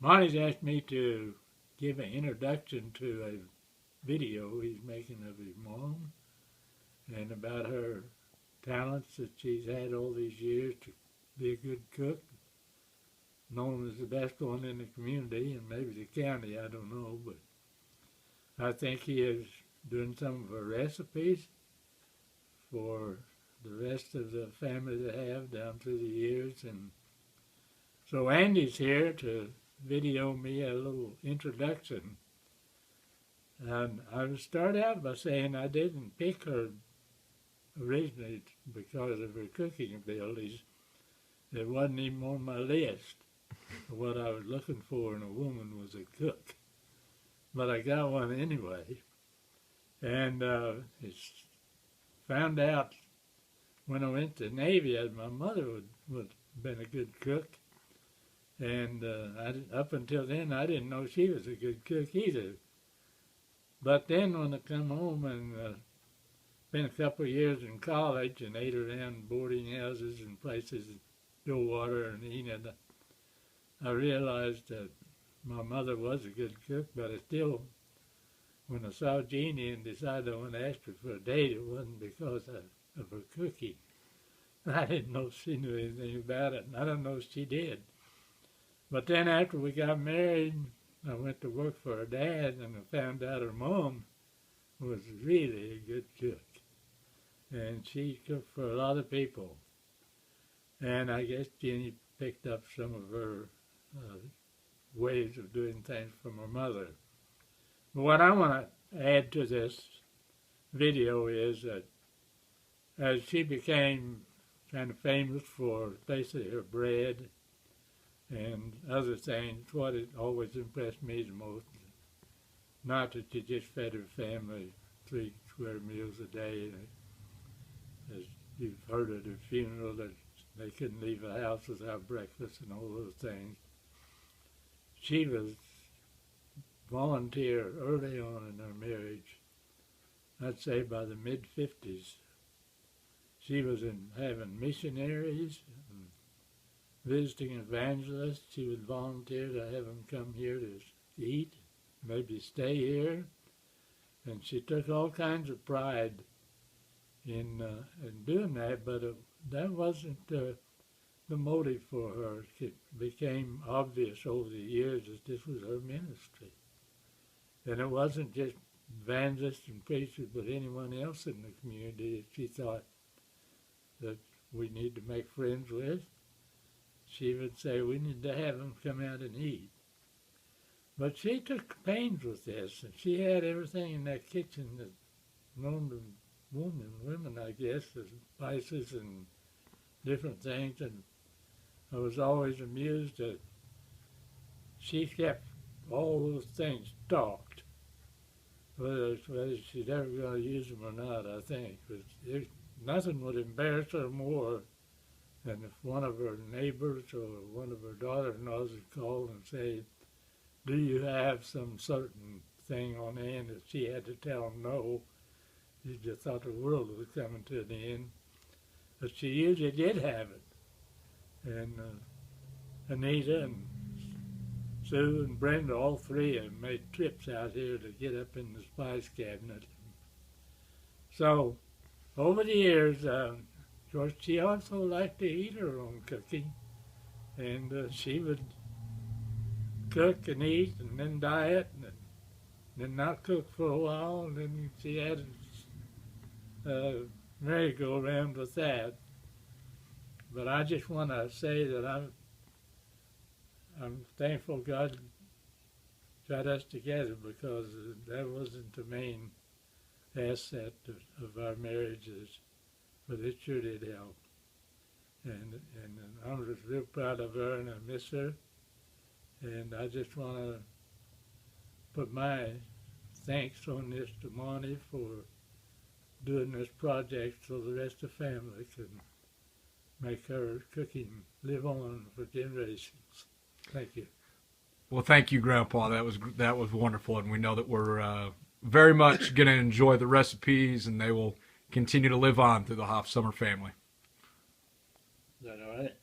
Monty's asked me to give an introduction to a video he's making of his mom and about her talents that she's had all these years to be a good cook, known as the best one in the community and maybe the county, I don't know, but I think he is doing some of her recipes for the rest of the family to have down through the years. And so Andy's here to video me a little introduction. And I would start out by saying I didn't pick her originally because of her cooking abilities. It wasn't even on my list. What I was looking for in a woman was a cook. But I got one anyway. And it's found out when I went to the Navy that my mother would been a good cook. And up until then, I didn't know she was a good cook either. But then when I come home and spent a couple of years in college and ate around boarding houses and places, Stillwater and Enid, I realized that my mother was a good cook, but I still, when I saw Jeannie and decided I wanted to ask her for a date, it wasn't because of her cooking. I didn't know she knew anything about it, and I don't know if she did. But then after we got married, I went to work for her dad, and I found out her mom was really a good cook. And she cooked for a lot of people. And I guess Jenny picked up some of her ways of doing things from her mother. But what I want to add to this video is that as she became kind of famous for basically her bread and other things, what it always impressed me the most, not that she just fed her family 3 square meals a day, as you've heard at her funeral, that they couldn't leave the house without breakfast and all those things. She was volunteer early on in her marriage. I'd say by the mid-50s. She was having missionaries, and visiting evangelists. She would volunteer to have them come here to eat, maybe stay here. And she took all kinds of pride in doing that, but that wasn't the motive for her. It became obvious over the years that this was her ministry. And it wasn't just evangelists and preachers, but anyone else in the community that she thought that we need to make friends with. She would say, we need to have them come out and eat. But she took pains with this, and she had everything in that kitchen that known to women, I guess, the spices and different things. And I was always amused that she kept all those things stocked, whether she's ever going to use them or not, I think. But nothing would embarrass her more than if one of her neighbors or one of her daughter-in-laws would call and say, do you have some certain thing on hand, that she had to tell them no. She just thought the world was coming to an end. But she usually did have it. And Anita and Sue and Brenda, all three of them made trips out here to get up in the spice cabinet. So over the years, of course, she also liked to eat her own cooking. And she would cook and eat and then diet and then not cook for a while, and then she had a merry-go-round with that. But I just want to say that I'm thankful God got us together, because that wasn't the main asset of our marriages, but it sure did help. And I'm just real proud of her, and I miss her. And I just want to put my thanks on this to Monty for doing this project so the rest of the family can make her cooking live on for generations. Thank you. Well, thank you, Grandpa. That was wonderful, and we know that we're very much going to enjoy the recipes, and they will continue to live on through the Hoffsommer family. Is that all right?